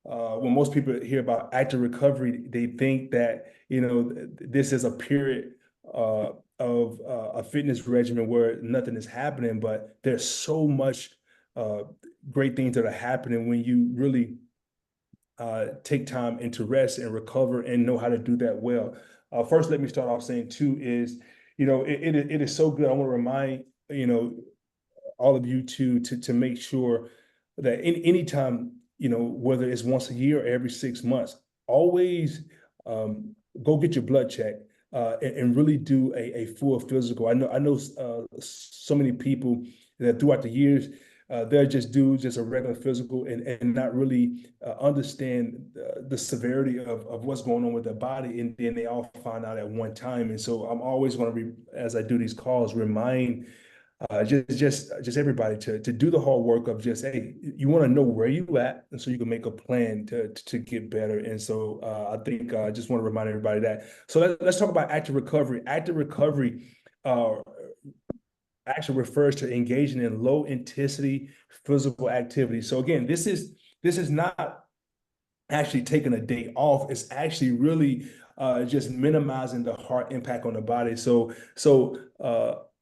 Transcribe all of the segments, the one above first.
when most people hear about active recovery, they think that, this is a period of a fitness regimen where nothing is happening, but there's so much uh, great things that are happening when you really take time and to rest and recover and know how to do that well. First, let me start off saying too is, it is so good. I want to remind, all of you to make sure that anytime, whether it's once a year or every 6 months, always go get your blood checked and really do a full physical. I know so many people that throughout the years they'll just do just a regular physical and not really understand the severity of what's going on with their body, and then they all find out at one time. And so I'm always going to, as I do these calls, remind just everybody to do the hard work of just, hey, you want to know where you at, and so you can make a plan to get better. And so I think I just want to remind everybody that. So let's talk about active recovery. Active recovery actually refers to engaging in low intensity physical activity. So again, this is not actually taking a day off. It's actually really just minimizing the heart impact on the body. So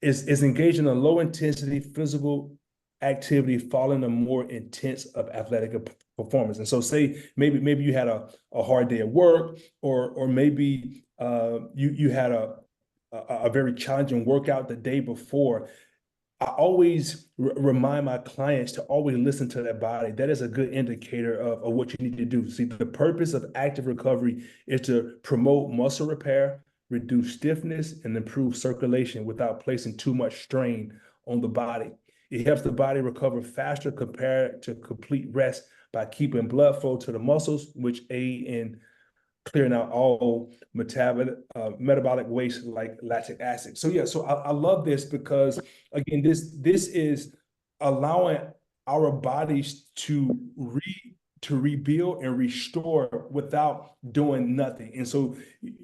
it's engaging in low intensity physical activity following a more intense of athletic performance. And so say maybe you had a hard day at work, or maybe you had a very challenging workout the day before. I always remind my clients to always listen to their body. That is a good indicator of what you need to do. See, the purpose of active recovery is to promote muscle repair, reduce stiffness, and improve circulation without placing too much strain on the body. It helps the body recover faster compared to complete rest by keeping blood flow to the muscles, which aid in clearing out all metabolic waste like lactic acid. So yeah, so I love this because again, this is allowing our bodies to rebuild and restore without doing nothing. And so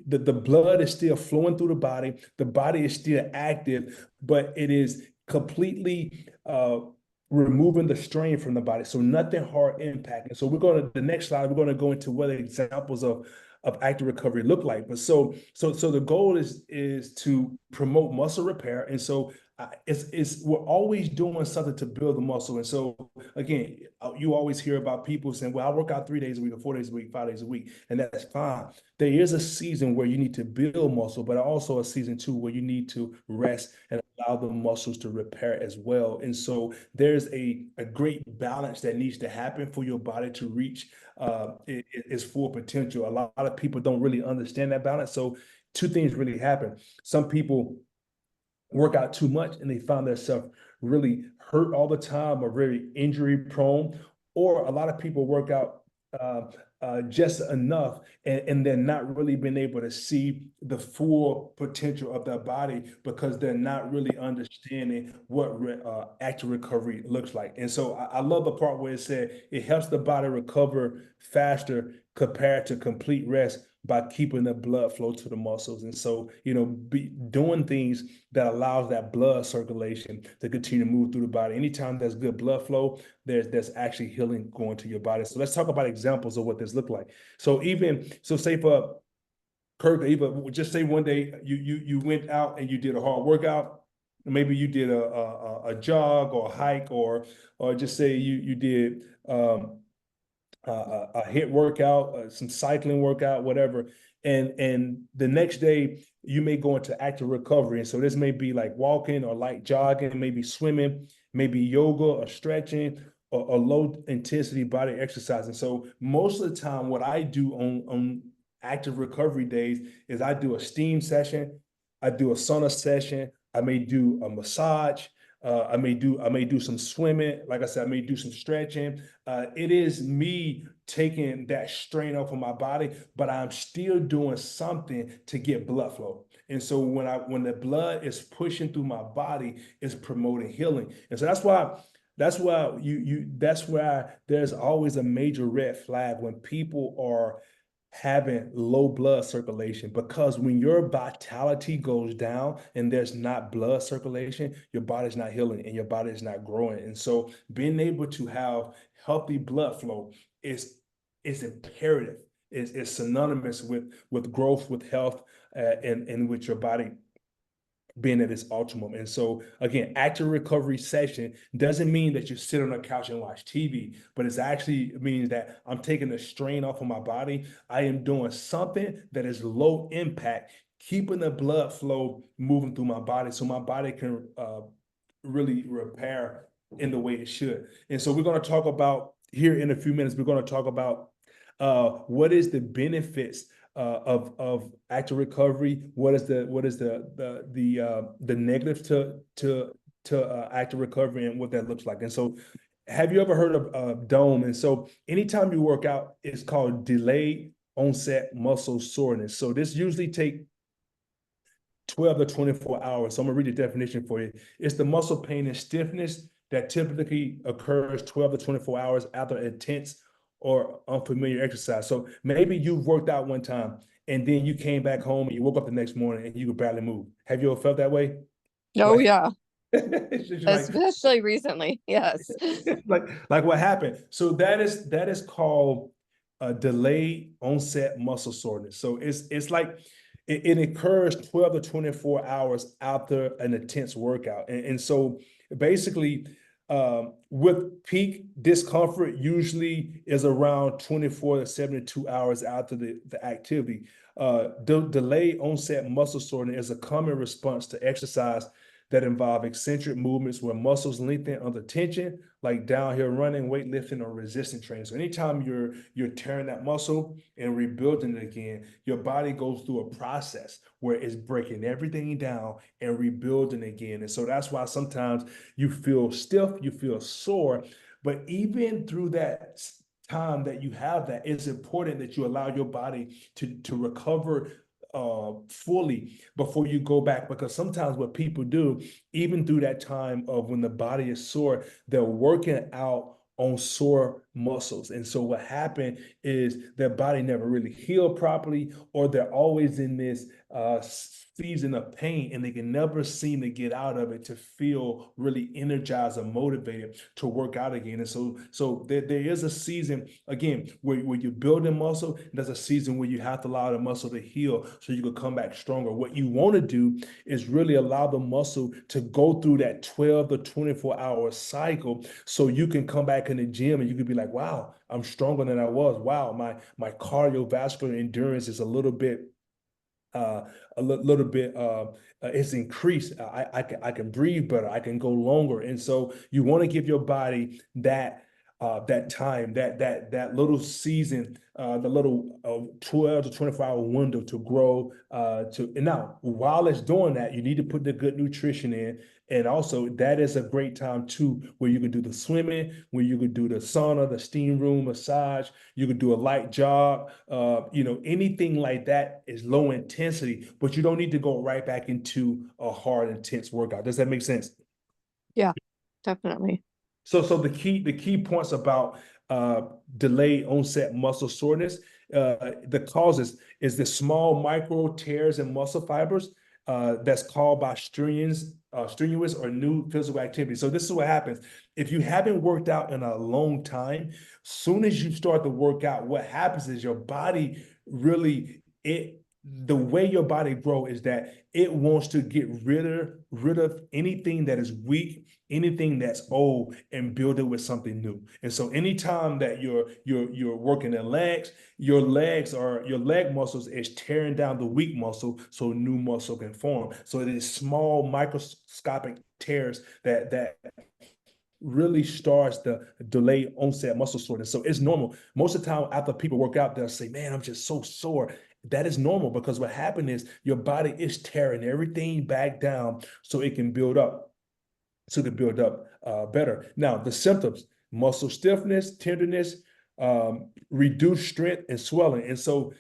the blood is still flowing through the body is still active, but it is completely removing the strain from the body. So nothing hard impacting. So the next slide, we're going to go into what examples of active recovery look like. But so the goal is to promote muscle repair. And so we're always doing something to build the muscle. And so again, you always hear about people saying, well, I work out 3 days a week or 4 days a week, 5 days a week, and that's fine. There is a season where you need to build muscle, but also a season too where you need to rest and allow the muscles to repair as well. And so there's a great balance that needs to happen for your body to reach its full potential. A lot of people don't really understand that balance. So two things really happen. Some people work out too much and they find themselves really hurt all the time or very injury prone, or a lot of people work out just enough and they're not really being able to see the full potential of their body because they're not really understanding what active recovery looks like. And so I love the part where it said it helps the body recover faster compared to complete rest by keeping the blood flow to the muscles. And so, be doing things that allows that blood circulation to continue to move through the body. Anytime there's good blood flow, there's actually healing going to your body. So let's talk about examples of what this look like. So say for Kirk, even just say one day you went out and you did a hard workout. Maybe you did a jog or a hike, or just say you did a HIIT workout, some cycling workout, whatever. And the next day you may go into active recovery. And so this may be like walking or light jogging, maybe swimming, maybe yoga or stretching or low intensity body exercise. And so most of the time what I do on active recovery days is I do a steam session, I do a sauna session, I may do a massage, I may do some swimming. Like I said, I may do some stretching. It is me taking that strain off of my body, but I'm still doing something to get blood flow. And so when the blood is pushing through my body, it's promoting healing. And so that's why there's always a major red flag when people are having low blood circulation, because when your vitality goes down and there's not blood circulation, your body's not healing and your body is not growing. And so being able to have healthy blood flow is imperative. Is synonymous with growth, with health, and with your body being at its optimum. And so again, active recovery session doesn't mean that you sit on a couch and watch TV, but it actually means that I'm taking the strain off of my body. I am doing something that is low impact, keeping the blood flow moving through my body so my body can really repair in the way it should. And so we're going to talk about here in a few minutes, we're going to talk about what is the benefits of active recovery? What is the negative to active recovery and what that looks like? And so, have you ever heard of DOME? And so, anytime you work out, it's called delayed onset muscle soreness. So this usually take 12 to 24 hours. So I'm gonna read the definition for you. It's the muscle pain and stiffness that typically occurs 12 to 24 hours after intense or unfamiliar exercise. So maybe you've worked out one time and then you came back home and you woke up the next morning and you could barely move. Have you ever felt that way? Oh Like, yeah, like, especially recently. Yes. like what happened? So that is called a delayed onset muscle soreness. So it's like it occurs 12 to 24 hours after an intense workout. And so basically, with peak discomfort usually is around 24 to 72 hours after the activity. Delayed onset muscle soreness is a common response to exercise that involve eccentric movements where muscles lengthen under tension, like downhill running, weightlifting, or resistance training. So anytime you're tearing that muscle and rebuilding it again, your body goes through a process where it's breaking everything down and rebuilding again. And so that's why sometimes you feel stiff, you feel sore, but even through that time that you have that, it's important that you allow your body to recover fully before you go back, because sometimes what people do, even through that time of when the body is sore, they're working out on sore muscles. And so what happened is their body never really healed properly, or they're always in this season of pain and they can never seem to get out of it to feel really energized or motivated to work out again. And so there is a season again where you're building muscle. There's a season where you have to allow the muscle to heal so you can come back stronger. What you want to do is really allow the muscle to go through that 12 to 24-hour cycle so you can come back in the gym and you can be like, wow, I'm stronger than I was. Wow, my cardiovascular endurance is a little bit little bit it's increased. I can breathe better. I can go longer. And so you want to give your body that time, that little season, the little 12 to 24-hour window to grow. And now while it's doing that, you need to put the good nutrition in. And also that is a great time too, where you can do the swimming, where you could do the sauna, the steam room massage, you could do a light jog, anything like that is low intensity, but you don't need to go right back into a hard, intense workout. Does that make sense? Yeah, definitely. So the key points about delayed onset muscle soreness, the causes is the small micro tears in muscle fibers that's called by strenuous or new physical activity. So this is what happens. If you haven't worked out in a long time, soon as you start to work out, what happens is your body really, the way your body grow is that it wants to get rid of anything that is weak, anything that's old, and build it with something new. And so anytime that you're working the legs, your leg muscles is tearing down the weak muscle so new muscle can form. So it is small microscopic tears that really starts the delayed onset muscle soreness. So it's normal. Most of the time after people work out, they'll say, man, I'm just so sore. That is normal, because what happened is your body is tearing everything back down so it can build up better. Now, the symptoms: muscle stiffness, tenderness, reduced strength, and swelling. And so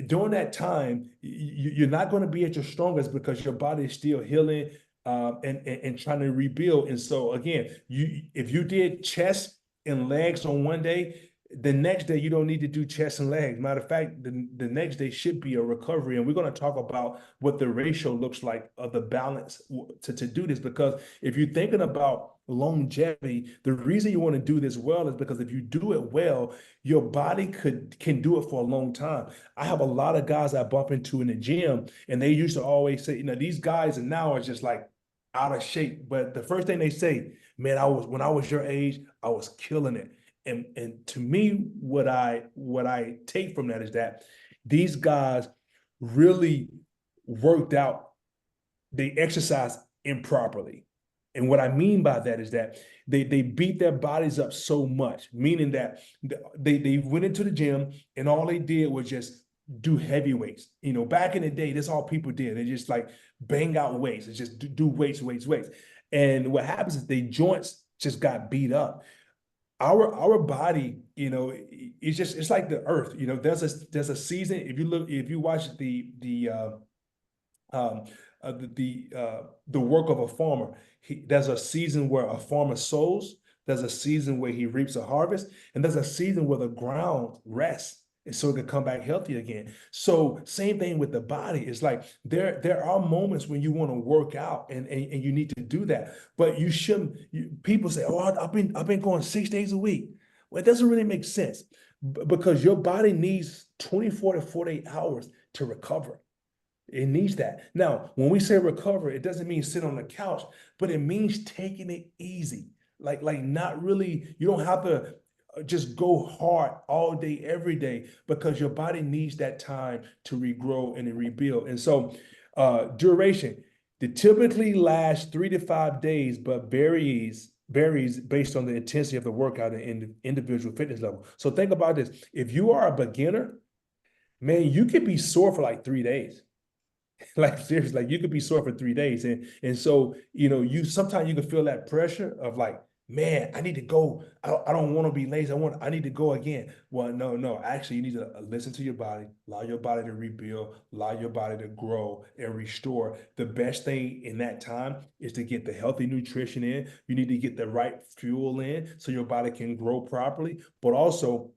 during that time, you're not going to be at your strongest because your body is still healing and trying to rebuild. And so again, if you did chest and legs on one day, The next day, you don't need to do chest and legs. Matter of fact, the next day should be a recovery. And we're going to talk about what the ratio looks like of the balance to do this. Because if you're thinking about longevity, the reason you want to do this well is because if you do it well, your body can do it for a long time. I have a lot of guys I bump into in the gym, and they used to always say, these guys and now are just like out of shape. But the first thing they say, man, when I was your age, I was killing it. And to me, what I take from that is that these guys really worked out, they exercise improperly. And what I mean by that is that they beat their bodies up so much, meaning that they went into the gym and all they did was just do heavy weights. Back in the day, that's all people did. They just like bang out weights and just do weights, weights, weights. And what happens is the joints just got beat up. Our body, it's like the earth. There's a season. If you watch um, the work of a farmer. There's a season where a farmer sows, there's a season where he reaps a harvest, and there's a season where the ground rests. And so it can come back healthy again. So same thing with the body. It's like there are moments when you want to work out and you need to do that. But you shouldn't, people say, oh, I've been going 6 days a week. Well, it doesn't really make sense because your body needs 24 to 48 hours to recover. It needs that. Now, when we say recover, it doesn't mean sit on the couch, but it means taking it easy. Like not really, you don't have to just go hard all day, every day, because your body needs that time to regrow and to rebuild. And so duration, it typically lasts 3 to 5 days, but varies based on the intensity of the workout and the individual fitness level. So think about this. If you are a beginner, man, you could be sore for like 3 days. Like seriously, like you could be sore for 3 days. And so, you sometimes you can feel that pressure of like, man, I need to go. I don't want to be lazy. I need to go again. Well, no. Actually, you need to listen to your body, allow your body to rebuild, allow your body to grow and restore. The best thing in that time is to get the healthy nutrition in. You need to get the right fuel in so your body can grow properly, but also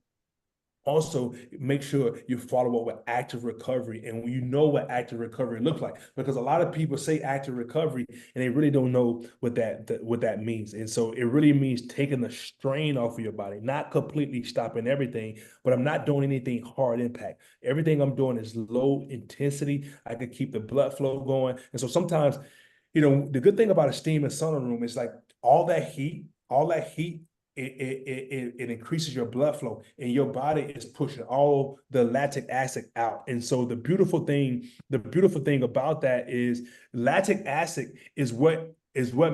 make sure you follow up with active recovery, and you know what active recovery looks like, because a lot of people say active recovery and they really don't know what that means. And so it really means taking the strain off of your body, not completely stopping everything, but I'm not doing anything hard impact. Everything I'm doing is low intensity. I could keep the blood flow going. And so sometimes, the good thing about a steam and sauna room is like all that heat, it increases your blood flow, and your body is pushing all the lactic acid out. And so the beautiful thing about that is lactic acid is what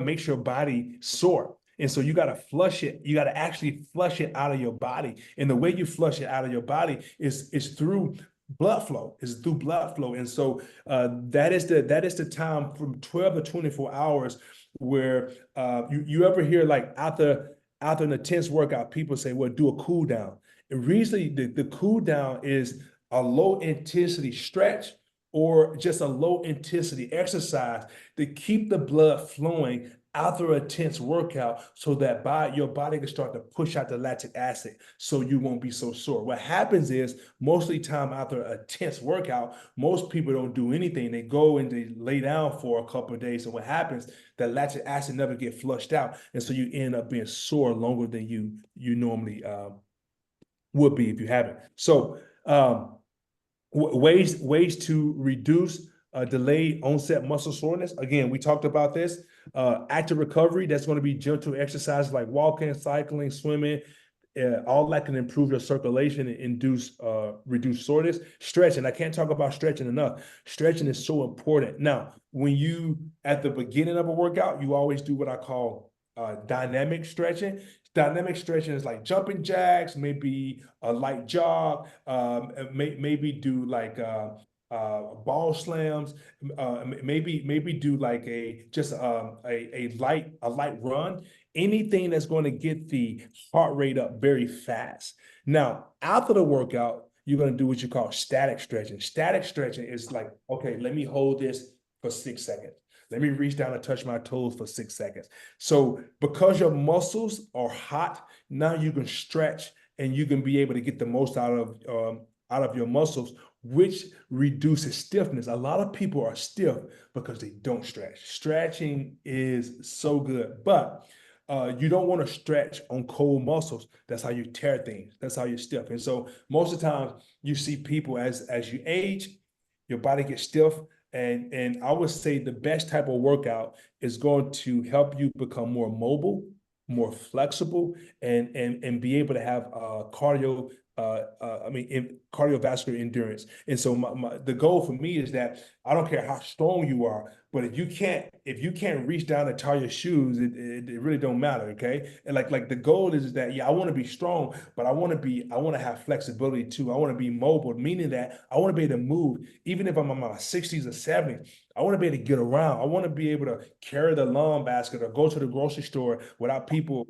makes your body sore. And so you got to flush it. You got to actually flush it out of your body. And the way you flush it out of your body is through blood flow. Is through blood flow. And so that is the time from 12 to 24 hours where you ever hear like after an intense workout, people say, well, do a cool down. And usually the cool down is a low intensity stretch or just a low intensity exercise to keep the blood flowing after a intense workout so that your body can start to push out the lactic acid so you won't be so sore. What happens is mostly time after a intense workout, most people don't do anything. They go and they lay down for a couple of days. And what happens, the lactic acid never get flushed out. And so you end up being sore longer than you normally would be if you haven't. So ways to reduce delayed onset muscle soreness. Again, we talked about this. Active recovery, that's going to be gentle exercises like walking, cycling, swimming. All that can improve your circulation and reduce soreness. Stretching, I can't talk about stretching enough. Stretching is so important. Now, when you at the beginning of a workout, you always do what I call dynamic stretching. Dynamic stretching is like jumping jacks, maybe a light jog, maybe do like ball slams, maybe do like a light run. Anything that's going to get the heart rate up very fast. Now, after the workout, you're going to do what you call static stretching. Static stretching is like, okay, let me hold this for 6 seconds. Let me reach down and touch my toes for 6 seconds. So because your muscles are hot, now you can stretch and you can be able to get the most out of your muscles, which reduces stiffness. A lot of people are stiff because they don't stretch. Stretching is so good, but you don't want to stretch on cold muscles. That's how you tear things. That's how you stiff. And so most of the time you see people as you age, your body gets stiff. And I would say the best type of workout is going to help you become more mobile, more flexible, and be able to have cardiovascular endurance. And so the goal for me is that I don't care how strong you are, but if you can't reach down and tie your shoes, it really don't matter. Okay. And like the goal is that, yeah, I want to be strong, but I want to have flexibility too. I want to be mobile, meaning that I want to be able to move, even if I'm in my 60s or 70s. I want to be able to get around. I want to be able to carry the lawn basket or go to the grocery store without people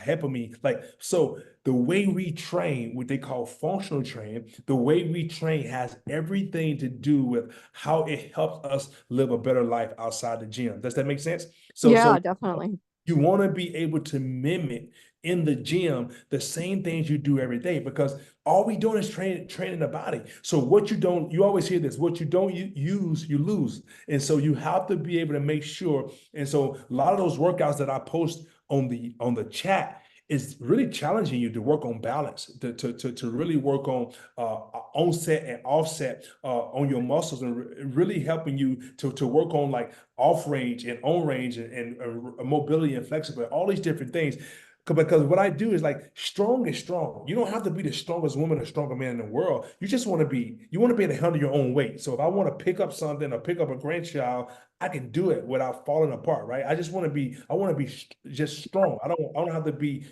helping me. Like, so the way we train, what they call functional training, the way we train has everything to do with how it helps us live a better life outside the gym. Does that make sense? So Yeah, definitely. you want to be able to mimic in the gym the same things you do every day, because all we doing is training the body. So what you always hear this, what you don't use, you lose. And so you have to be able to make sure. And so a lot of those workouts that I post on the chat is really challenging you to work on balance, to really work on onset and offset on your muscles, and really helping you to work on like off range and on range and mobility and flexibility, all these different things. Because what I do is like strong is strong. You don't have to be the strongest woman or stronger man in the world. You want to be able to handle your own weight. So if I want to pick up something or pick up a grandchild, I can do it without falling apart, right? I want to be just strong. I don't have to be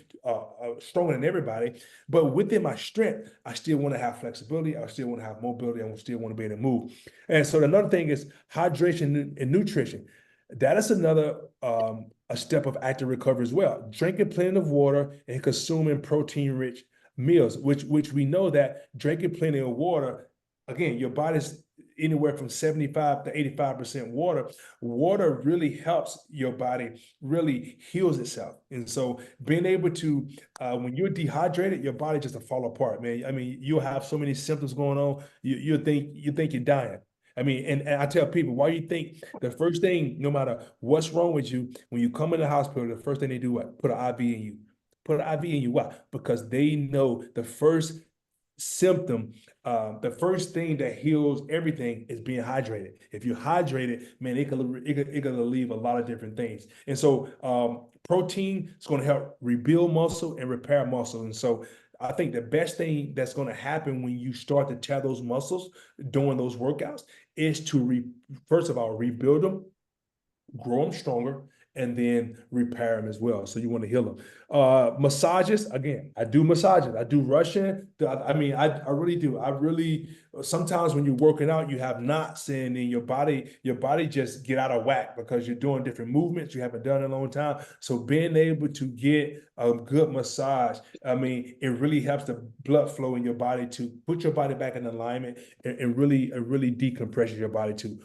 stronger than everybody, but within my strength, I still want to have flexibility. I still want to have mobility. I still want to be able to move. And so another thing is hydration and nutrition. That is another a step of active recovery as well. Drinking plenty of water and consuming protein-rich meals, which we know that drinking plenty of water, again, your body's anywhere from 75 to 85% water. Water really helps your body, really heals itself. And so being able to, when you're dehydrated, your body just to fall apart, man. I mean, you'll have so many symptoms going on. You think you're dying. I mean, and I tell people, why you think the first thing, no matter what's wrong with you, when you come in the hospital, the first thing they do what? Put an IV in you. Put an IV in you. Why? Because they know the first symptom, the first thing that heals everything is being hydrated. If you're hydrated, man, it can relieve a lot of different things. And so protein is going to help rebuild muscle and repair muscle. And so I think the best thing that's going to happen when you start to tear those muscles during those workouts is to first of all rebuild them, grow them stronger, and then repair them as well. So you want to heal them. Massages, again, I do massages. I do Russian. I mean, I really do. I really, sometimes when you're working out, you have knots in your body just get out of whack because you're doing different movements you haven't done in a long time. So being able to get a good massage, I mean, it really helps the blood flow in your body to put your body back in alignment, and really decompresses your body too.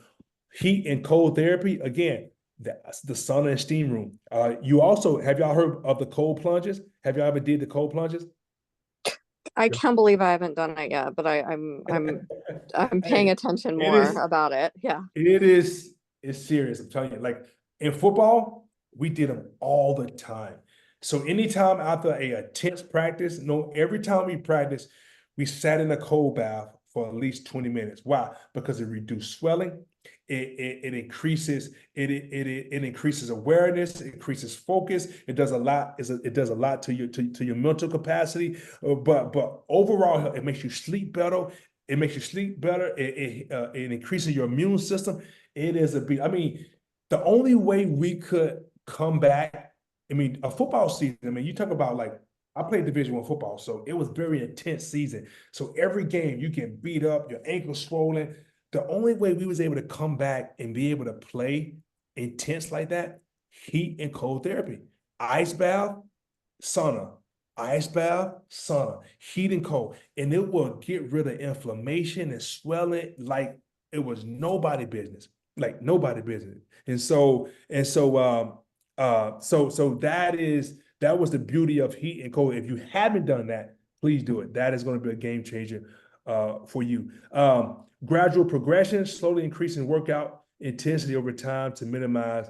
Heat and cold therapy, again, that's the sauna and steam room. You also, have y'all heard of the cold plunges? Have y'all ever did the cold plunges? I can't believe I haven't done it yet, but I'm paying Hey, attention it more is about it. Yeah. it is it's serious. I'm telling you. Like in football, we did them all the time. So anytime after a intense practice, no, every time we practice, we sat in a cold bath for at least 20 minutes. Why? Because it reduced swelling. It increases it increases awareness, it increases focus. It does a lot. It does a lot to your mental capacity. But overall, it makes you sleep better. It makes you sleep better. It increases your immune system. It is a big. I mean, the only way we could come back. I mean, a football season. I mean, you talk about like I played Division I football, so it was very intense season. So every game you can beat up, your ankle swollen. The only way we was able to come back and be able to play intense like that, heat and cold therapy, ice bath, sauna, ice bath, sauna, heat and cold, and it will get rid of inflammation and swelling like it was nobody business, like nobody business. And so that was the beauty of heat and cold. If you haven't done that, Please do it. That is going to be a game changer for you. Gradual progression, slowly increasing workout intensity over time to minimize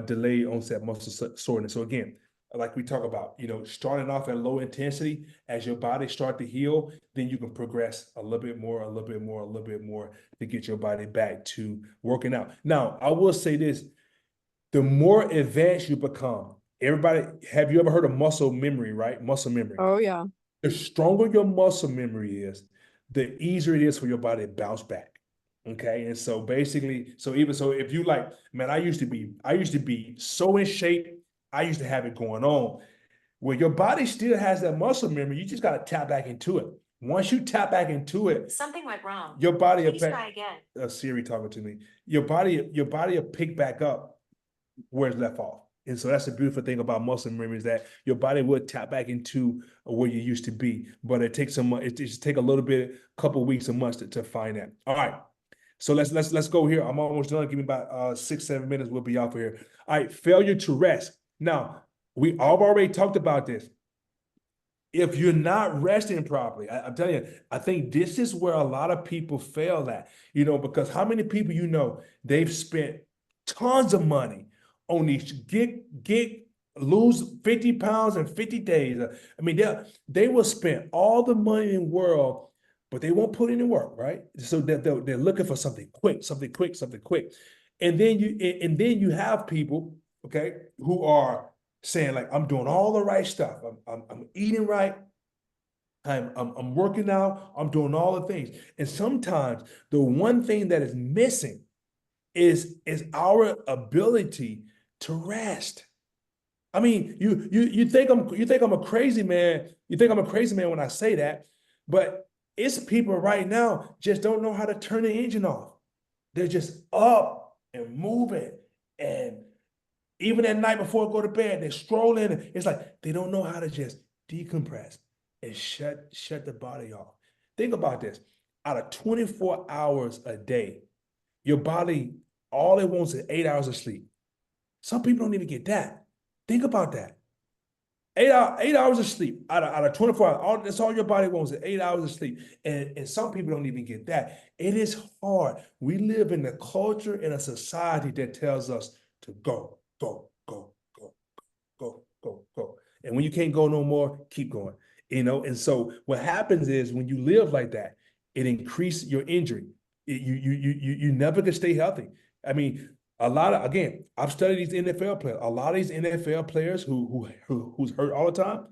delayed onset muscle soreness. So again, like we talk about, starting off at low intensity, as your body start to heal, then you can progress a little bit more, a little bit more, a little bit more to get your body back to working out. Now, I will say this, the more advanced you become, everybody, have you ever heard of muscle memory, right? Muscle memory. Oh yeah. The stronger your muscle memory is, the easier it is for your body to bounce back. Okay. And so basically, if you like, man, I used to be so in shape. I used to have it going on. Well, your body still has that muscle memory. You just got to tap back into it. Once you tap back into it, something went wrong. Your body Please try again. Siri talking to me. Your body will pick back up where it's left off. And so that's the beautiful thing about muscle memory, is that your body will tap back into where you used to be, but it takes it just take a little bit, couple weeks, a month to find that. All right. So let's go here. I'm almost done. Give me about 6-7 minutes. We'll be off of here. All right. Failure to rest. Now, we all already talked about this. If you're not resting properly, I'm telling you, I think this is where a lot of people fail at, because how many people, they've spent tons of money on these get lose 50 pounds in 50 days. I mean, they will spend all the money in the world, but they won't put in the work, right? So they're looking for something quick, something quick, something quick. And then you have people, okay, who are saying like, I'm doing all the right stuff. I'm eating right. I'm working out. I'm doing all the things. And sometimes the one thing that is missing is our ability to rest. I mean, you think I'm a crazy man. You think I'm a crazy man when I say that, but it's people right now just don't know how to turn the engine off. They're just up and moving, and even at night before I go to bed, they're strolling. It's like they don't know how to just decompress and shut the body off. Think about this. Out of 24 hours a day, your body, all it wants is 8 hours of sleep. Some people don't even get that. Think about that. 8 hours of sleep out of 24 hours. That's all your body wants is 8 hours of sleep. And some people don't even get that. It is hard. We live in a culture and a society that tells us to go, go, go, go, go, go, go. And when you can't go no more, keep going. And so what happens is when you live like that, it increases your injury. You never can stay healthy. I mean, again, I've studied these NFL players. A lot of these NFL players who's hurt all the time,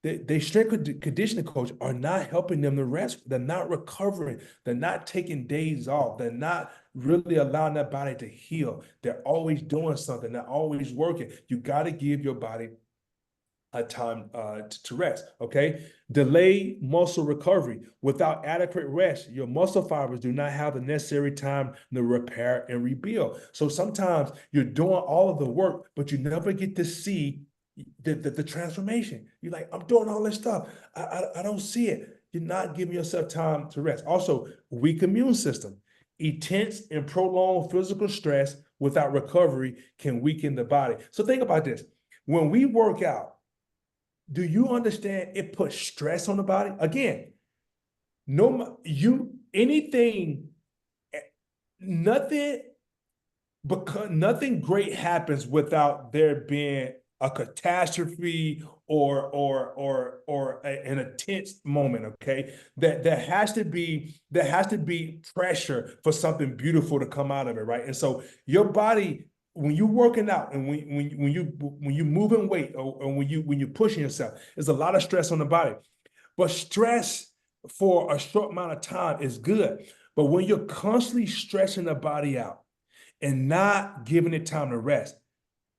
they strength conditioning coach are not helping them to rest. They're not recovering. They're not taking days off. They're not really allowing their body to heal. They're always doing something. They're always working. You got to give your body a time to rest, okay? Delay muscle recovery. Without adequate rest, your muscle fibers do not have the necessary time to repair and rebuild. So sometimes you're doing all of the work, but you never get to see the transformation. You're like, I'm doing all this stuff. I don't see it. You're not giving yourself time to rest. Also, weak immune system. Intense and prolonged physical stress without recovery can weaken the body. So think about this. When we work out, do you understand it puts stress on the body? Again, anything, nothing, because nothing great happens without there being a catastrophe or an intense moment. Okay, there has to be pressure for something beautiful to come out of it, right? And so your body, when you're working out and when you moving weight or when you're pushing yourself, there's a lot of stress on the body. But stress for a short amount of time is good. But when you're constantly stressing the body out and not giving it time to rest,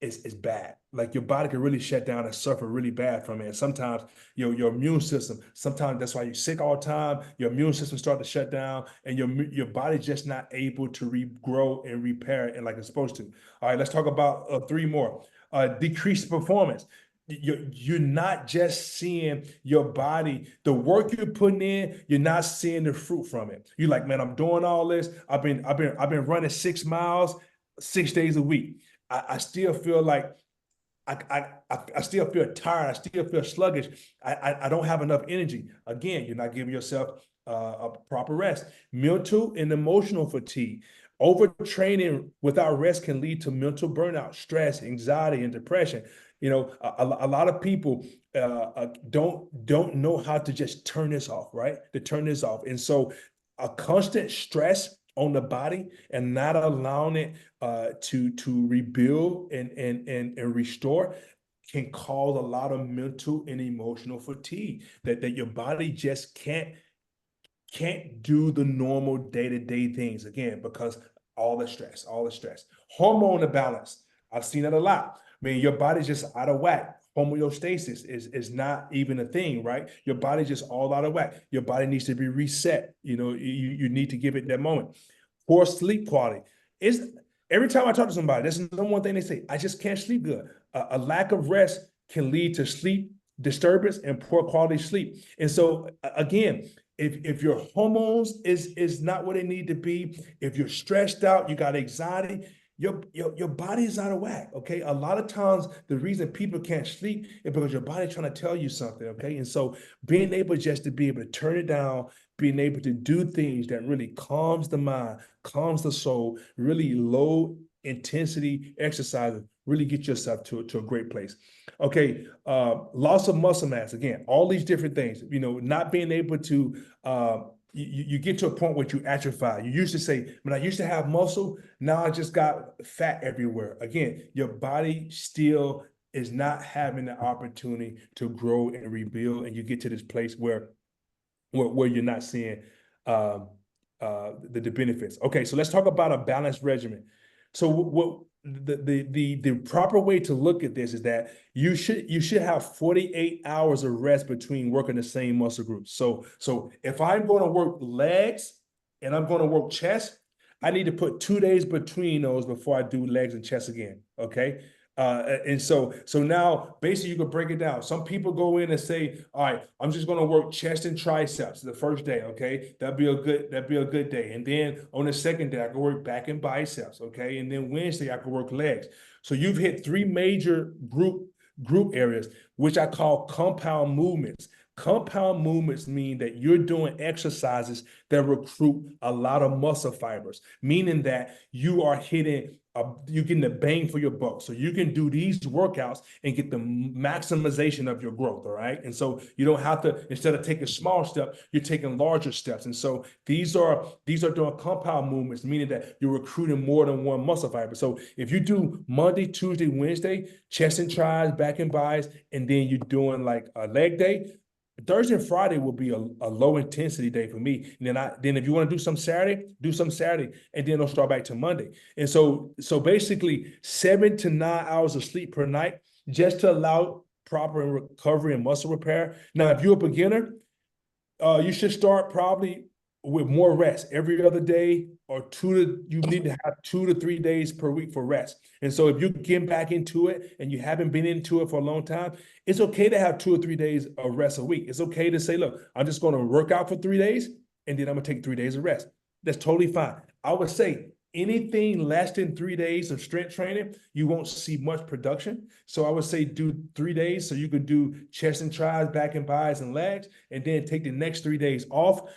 it's bad. Like your body can really shut down and suffer really bad from it. And sometimes your immune system, sometimes that's why you're sick all the time. Your immune system start to shut down and your body's just not able to regrow and repair it like it's supposed to. All right, let's talk about 3 more. Decreased performance. You're not just seeing your body, the work you're putting in, you're not seeing the fruit from it. You're like, man, I'm doing all this. I've been running 6 miles 6 days a week. I still feel like I still feel tired. I still feel sluggish. I don't have enough energy. Again, you're not giving yourself a proper rest. Mental and emotional fatigue. Overtraining without rest can lead to mental burnout, stress, anxiety, and depression. A lot of people don't know how to just turn this off, right? To turn this off, and so a constant stress on the body and not allowing it to rebuild and restore can cause a lot of mental and emotional fatigue that your body just can't do the normal day-to-day things again because all the stress. Hormone imbalance. I've seen that a lot. I mean, your body's just out of whack. Homeostasis is not even a thing, right? Your body's just all out of whack. Your body needs to be reset. You need to give it that moment. Poor sleep quality. Is every time I talk to somebody, this is the number one thing they say. I just can't sleep good. A lack of rest can lead to sleep disturbance and poor quality sleep. And so again, if your hormones is not what they need to be, if you're stressed out, you got anxiety, your body is out of whack. Okay. A lot of times the reason people can't sleep is because your body's trying to tell you something. Okay. And so being able just to be able to turn it down, being able to do things that really calms the mind, calms the soul, really low intensity exercises, really get yourself to a great place. Okay, loss of muscle mass, again, all these different things, not being able to, you get to a point where you atrophy. You used to say, when I used to have muscle, now I just got fat everywhere. Again, your body still is not having the opportunity to grow and rebuild, and you get to this place where you're not seeing um, the benefits. Okay, so let's talk about a balanced regimen. So what the proper way to look at this is that you should have 48 hours of rest between working the same muscle groups. So if I'm going to work legs and I'm going to work chest, I need to put 2 days between those before I do legs and chest again. Okay. And so now basically you can break it down. Some people go in and say, all right, I'm just going to work chest and triceps the first day. Okay. That'd be a good day. And then on the second day, I can work back and biceps. Okay. And then Wednesday, I can work legs. So you've hit three major group areas, which I call compound movements. Compound movements mean that you're doing exercises that recruit a lot of muscle fibers, meaning that you're getting the bang for your buck. So you can do these workouts and get the maximization of your growth. All right. And so you don't have to, instead of taking small steps, you're taking larger steps. And so these are doing compound movements, meaning that you're recruiting more than one muscle fiber. So if you do Monday, Tuesday, Wednesday, chest and tris, back and bis, and then you're doing like a leg day, Thursday and Friday will be a low intensity day for me. And then if you want to do some Saturday, and then it'll start back to Monday. And so basically 7 to 9 hours of sleep per night just to allow proper recovery and muscle repair. Now, if you're a beginner, you should start probably with more rest every other day, or you need to have 2 to 3 days per week for rest. And so if you get back into it and you haven't been into it for a long time, it's okay to have 2 or 3 days of rest a week. It's okay to say, look, I'm just going to work out for 3 days and then I'm going to take 3 days of rest. That's totally fine. I would say anything less than 3 days of strength training, you won't see much production. So I would say do 3 days so you can do chest and tris, back and bis, and legs, and then take the next 3 days off.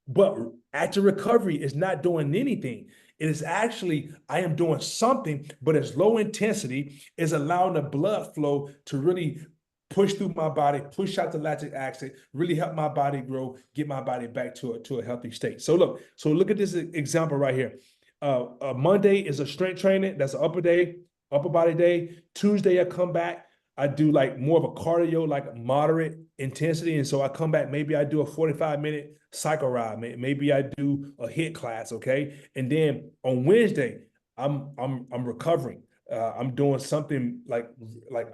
But active recovery is not doing anything. It is actually, I am doing something, but it's low intensity, is allowing the blood flow to really push through my body, push out the lactic acid, really help my body grow, get my body back to a healthy state. So look at this example right here. Monday is a strength training. That's an upper body day. Tuesday, I come back. I do like more of a cardio, like moderate intensity. And so I come back, maybe I do a 45-minute cycle ride. Maybe I do a HIIT class. Okay. And then on Wednesday, I'm recovering. I'm doing something like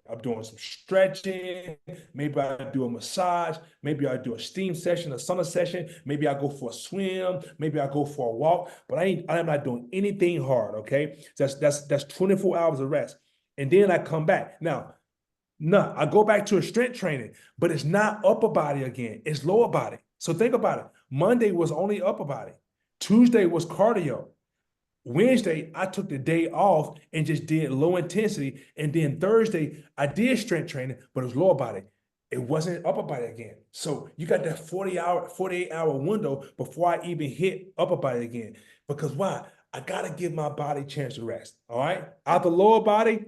I'm doing some stretching. Maybe I do a massage. Maybe I do a steam session, a sauna session. Maybe I go for a swim. Maybe I go for a walk. But I'm not doing anything hard. Okay, that's 24 hours of rest, and then I come back. Now, no, I go back to a strength training, but it's not upper body again. It's lower body. So think about it. Monday was only upper body. Tuesday was cardio. Wednesday, I took the day off and just did low intensity. And then Thursday, I did strength training, but it was lower body. It wasn't upper body again. So you got that 48-hour window before I even hit upper body again. Because why? I gotta give my body a chance to rest. All right. Out the lower body,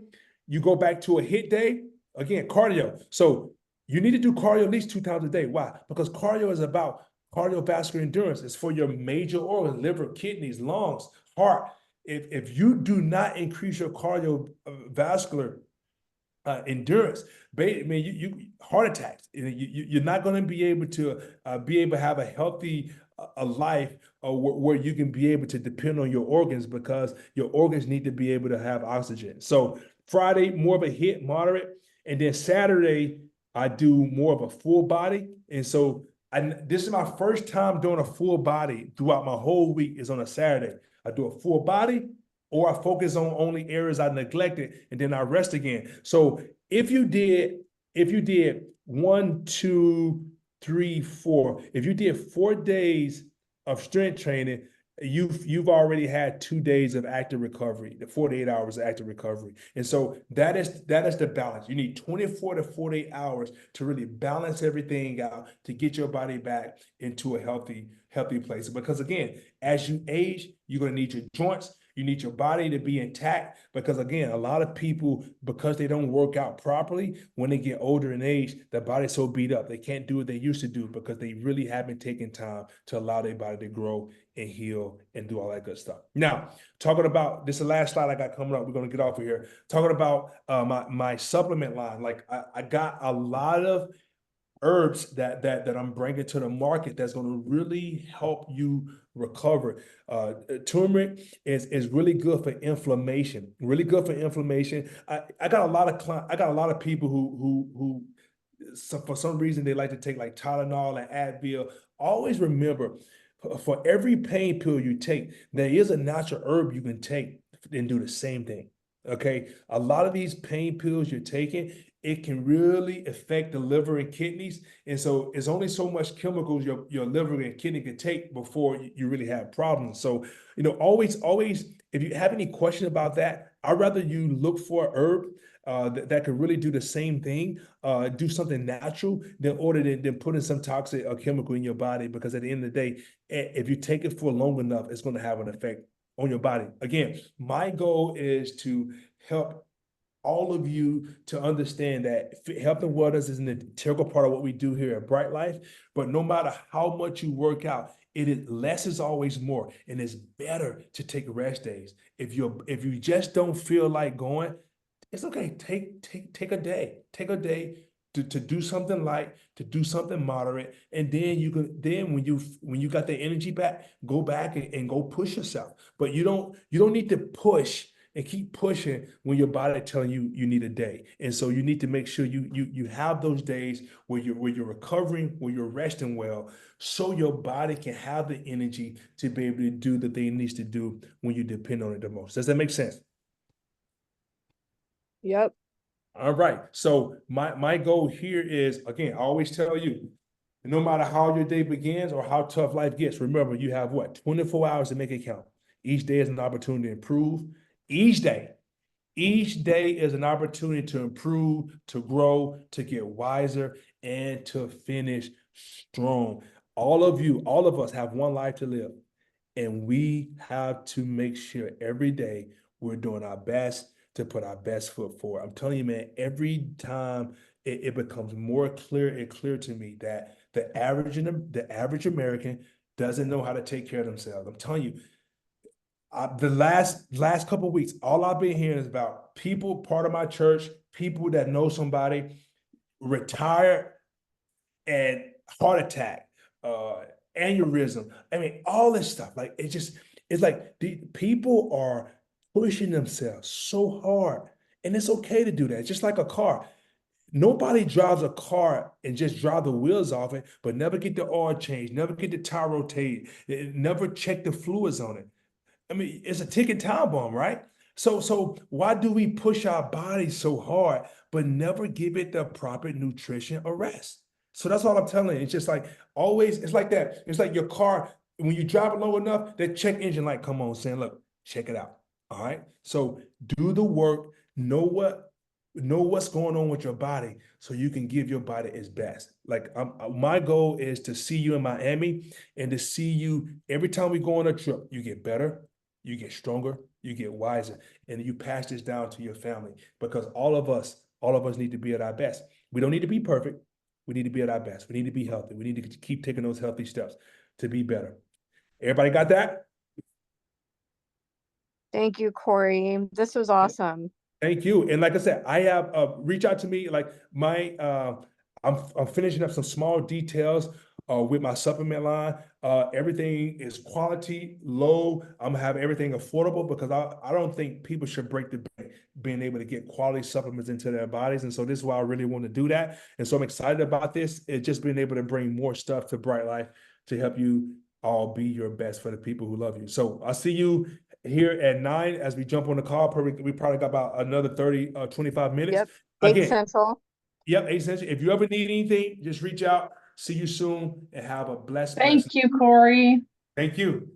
you go back to a hit day. Again, cardio. So you need to do cardio at least 2 times a day. Why? Because cardio is about cardiovascular endurance. It's for your major organs, liver, kidneys, lungs, heart. If you do not increase your cardiovascular endurance, I mean, you heart attacks. You're not going to be able to have a healthy a life where you can be able to depend on your organs because your organs need to be able to have oxygen. So Friday, more of a hit, moderate, and then Saturday I do more of a full body. And so this is my first time doing a full body throughout my whole week is on a Saturday. I do a full body or I focus on only areas I neglected and then I rest again. So if you did 1, 2, 3, 4, if you did 4 days of strength training, you've already had 2 days of active recovery, the 48 hours of active recovery. And so that is the balance. You need 24 to 48 hours to really balance everything out to get your body back into a healthy place. Because again, as you age, you're going to need your joints. You need your body to be intact because, again, a lot of people, because they don't work out properly, when they get older in age, their body's so beat up. They can't do what they used to do because they really haven't taken time to allow their body to grow and heal and do all that good stuff. Now, talking about this is the last slide I got coming up. We're going to get off of here. Talking about my supplement line. Like I got a lot of herbs that I'm bringing to the market that's going to really help you recover. Turmeric is really good for inflammation. Really good for inflammation. I got a lot of people who so for some reason they like to take like Tylenol and Advil. Always remember, for every pain pill you take, there is a natural herb you can take and do the same thing. Okay, a lot of these pain pills you're taking, it can really affect the liver and kidneys. And so it's only so much chemicals your liver and kidney can take before you really have problems. So, always, if you have any question about that, I'd rather you look for a herb that could really do the same thing, do something natural than putting some toxic chemical in your body. Because at the end of the day, if you take it for long enough, it's going to have an effect on your body. Again, my goal is to help all of you to understand that health and wellness is an integral part of what we do here at Bright Life. But no matter how much you work out, it is less is always more, and it's better to take rest days. If you just don't feel like going, it's okay. Take a day. Take a day to do something light, to do something moderate, and then when you got the energy back, go back and go push yourself. But you don't need to push and keep pushing when your body telling you need a day. And so you need to make sure you have those days where you're recovering, where you're resting well, so your body can have the energy to be able to do the thing it needs to do when you depend on it the most. Does that make sense? Yep. All right. So my goal here is, again, I always tell you, no matter how your day begins or how tough life gets, remember you have what? 24 hours to make it count. Each day is an opportunity to improve. Each day, each day is an opportunity to improve, to grow, to get wiser, and to finish strong. All of us have one life to live. And we have to make sure every day we're doing our best to put our best foot forward. I'm telling you, man, every time it becomes more clear and clear to me that the average American doesn't know how to take care of themselves. I'm telling you, the last couple of weeks, all I've been hearing is about people, part of my church, people that know somebody, retired and heart attack, aneurysm. I mean, all this stuff. Like it's like the people are pushing themselves so hard, and it's okay to do that. It's just like a car. Nobody drives a car and just drive the wheels off it, but never get the oil changed, never get the tire rotated, never check the fluids on it. I mean, it's a ticking time bomb, right? So why do we push our bodies so hard, but never give it the proper nutrition or rest? So that's all I'm telling you. It's just like always, it's like that. It's like your car, when you drive it low enough, that check engine light come on saying, look, Check it out. All right. So do the work, know what's going on with your body so you can give your body its best. Like my goal is to see you in Miami and to see you every time we go on a trip, you get better, you get stronger, you get wiser, and you pass this down to your family because all of us need to be at our best. We don't need to be perfect. We need to be at our best. We need to be healthy. We need to keep taking those healthy steps to be better. Everybody got that? Thank you, Corey. This was awesome. Thank you. And like I said, I have reach out to me. Like I'm finishing up some small details with my supplement line. Everything is quality, low. I'm gonna have everything affordable because I don't think people should break the bank being able to get quality supplements into their bodies. And so this is why I really want to do that. And so I'm excited about this. It's just being able to bring more stuff to Bright Life to help you all be your best for the people who love you. So I'll see you here at 9 as we jump on the call. We probably got about another 30 25 minutes. Yep. 8 Again, Central. yep, 8 Central. If you ever need anything, just reach out. See you soon and have a blessed Thank you, Corey. Thank you.